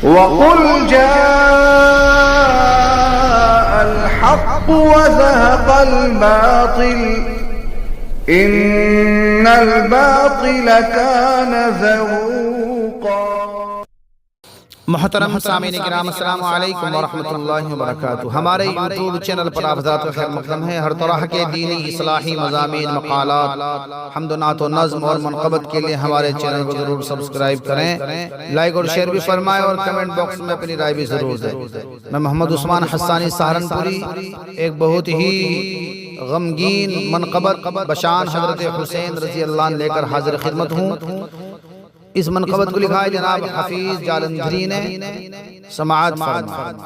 وقل جاء الحق وزهق الباطل إن الباطل كان زهوقا۔ محترم سامعین کرام، السلام علیکم ورحمۃ اللہ وبرکاتہ۔ ہمارے یوٹیوب چینل پر آپ حضرات کا خیر مقدم ہے۔ ہر طرح کے دینی اصلاحی مضامین، مقالات، حمد و نعت و نظم اور منقبت کے لیے ہمارے چینل کو ضرور سبسکرائب کریں، لائک اور شیئر بھی فرمائیں اور کمنٹ باکس میں اپنی رائے بھی ضرور دیں۔ میں محمد عثمان حسانی سہارنپوری ایک بہت ہی غمگین منقبت بشان حضرت حسین رضی اللہ عنہ لے کر حاضر خدمت ہوں۔ اس منقبت کو لکھا ہے جناب حفیظ جالندھری نے، سماعت فرمائیں۔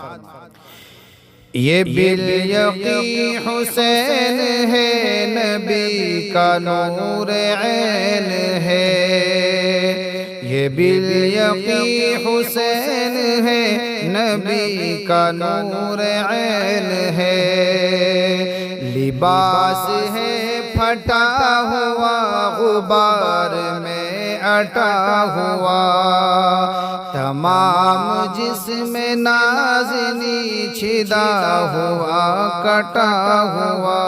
یہ بالیقین حسین ہے، نبی کا نور عین ہے۔ یہ بالیقین حسین ہے، نبی کا نور عین ہے۔ لباس ہے پھٹا ہوا، غبار میں اٹا ہوا، تمام جسم نازنی چھدا ہوا، کٹا ہوا۔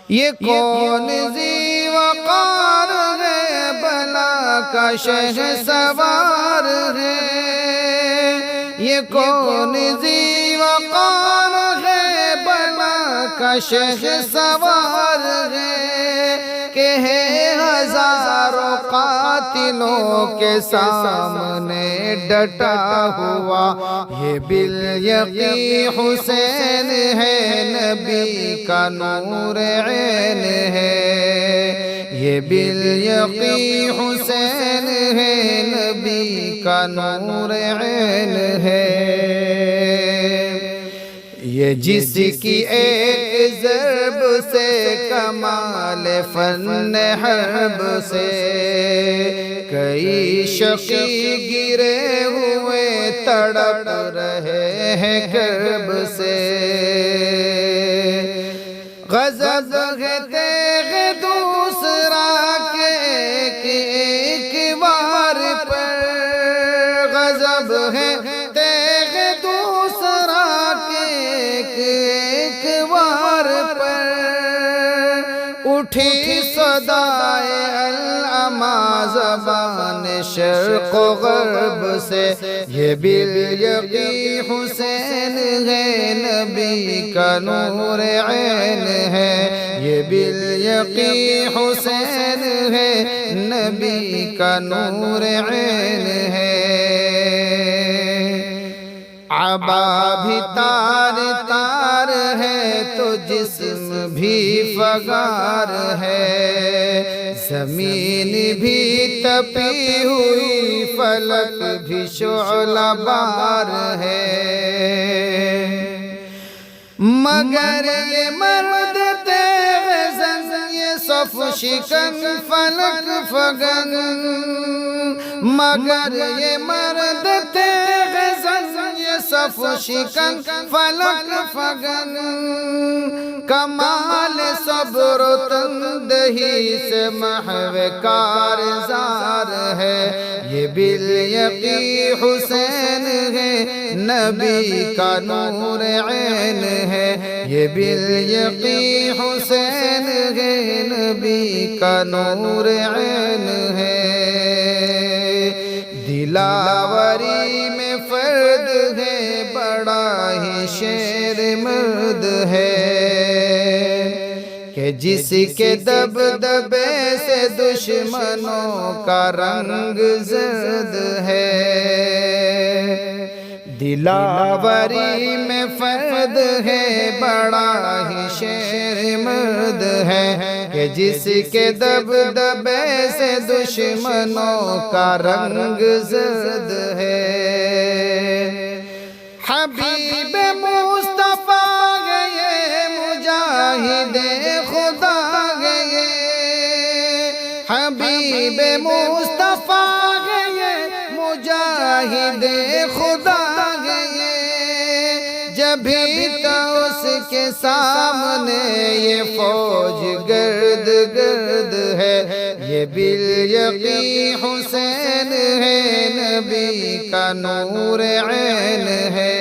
یہ کون ذی وقار ہے، بلا کا شہسوار ہے۔ یہ کون ذی وقار ہے، بلا کا شہسوار ہے، کہ ہے ہزاروں قاتلوں کے سامنے ڈٹا ہوا۔ یہ بالیقین حسین ہے، نبی کا نور عین ہے۔ یہ بالیقین حسین ہے، نبی کا نور عین ہے۔ یہ جس کی ایک ضرب سے، کمال فن حرب سے، کئی شقی گرے ہوئے تڑپ رہے ہیں کرب سے۔ غضب ہے تیغ دوسرا کے ایک وار پر، غضب ہے تیغ دوسرا کے ایک وار پر، اٹھی صدائے العما زبان شرق و غرب سے۔ یہ بالیقین حسین ہے، نبی کا نور عین ہے۔ یہ بالیقین حسین ہے، نبی کا نور عین ہے۔ عبا بھی تار تار ہے، تو جسم بھی فغار ہے، زمین بھی تپی ہوئی، فلک بھی شعلہ بار ہے۔ مگر یہ مرد تیغ زن، یہ صف شکن فلک فگن، مگر یہ مرد تیغ زن، یہ صف شکن فلک فگن، کمال صبر و تندہی سے محو کارزار ہے۔ یہ بالیقین حسین ہے، نبی کا نور عین ہے۔ یہ بالیقین حسین ہے، نبی کا نور عین ہے۔ دلاوری میں فرد ہے، بڑا ہی شیر مرد ہے، کہ جس کے دبدبے سے دشمنوں کا رنگ زرد ہے۔ دلاوری میں فرد ہے، بڑا ہی شیر مرد ہے، کہ جس کے دبدبے سے دشمنوں کا رنگ زرد ہے۔ حبیب مصطفیٰ گئے، مجاہد خدا گئے، حبیب مصطفیٰ گئے، مجاہد خدا گئے۔ جبھی تو اس کے سامنے یہ فوج گرد گرد ہے۔ یہ بالیقین حسین ہے، نبی کا نور عین ہے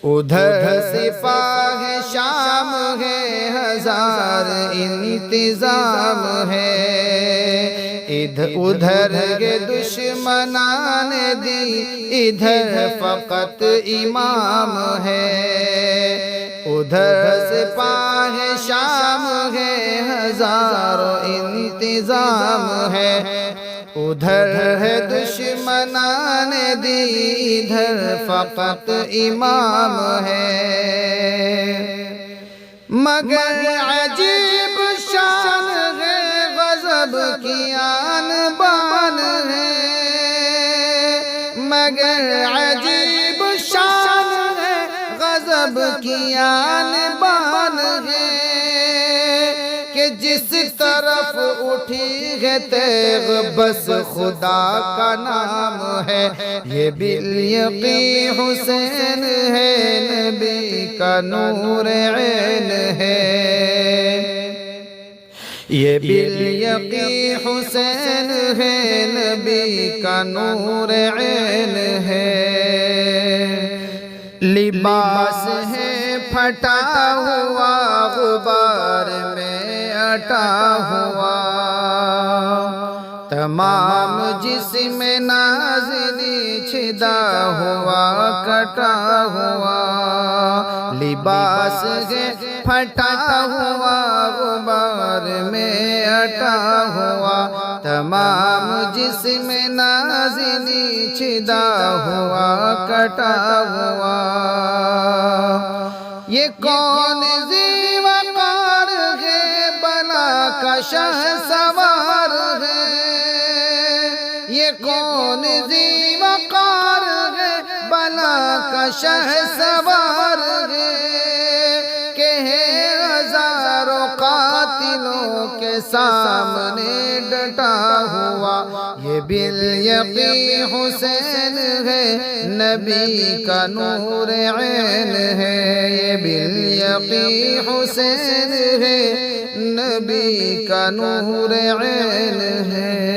ادھر سپاہ شام ہے ہزار انتظام ہے ادھر کے دشمنان دی ادھر فقط امام ہے ادھر سپاہ شام ہے ہزار انتظام ہے ادھر ہے دشمنان دی ادھر فقط امام ہے مگر عجیب شان ہے غضب کی آن بان ہے مگر عجیب شان ہے غضب کی آن بان ہے کہ جس طرف اٹھی ہے تیغ بس خدا کا نام ہے یہ بالیقین حسین ہے نبی کا نور عین ہے یہ بالیقین حسین ہے نبی کا نور عین ہے لباس ہے پھٹا ہوا غبار میں اٹا ہوا تمام جسم نازلی چھدا ہوا کٹا ہوا لباس ہے پھٹا ہوا غبار میں اٹا ہوا تمام جسم نازلی چھدا ہوا کٹا ہوا یہ کون ذی وقار ہے بلا کا شہ سوار ہے یہ کون ذی وقار ہے بلا کا شہ سوار ہے کہ ہے ہزاروں قاتلوں کے سامنے ڈٹا ہوا یہ بالیقین حسین ہے نبی کا نور عین ہے یہ بالیقین حسین ہے نبی کا نور عین ہے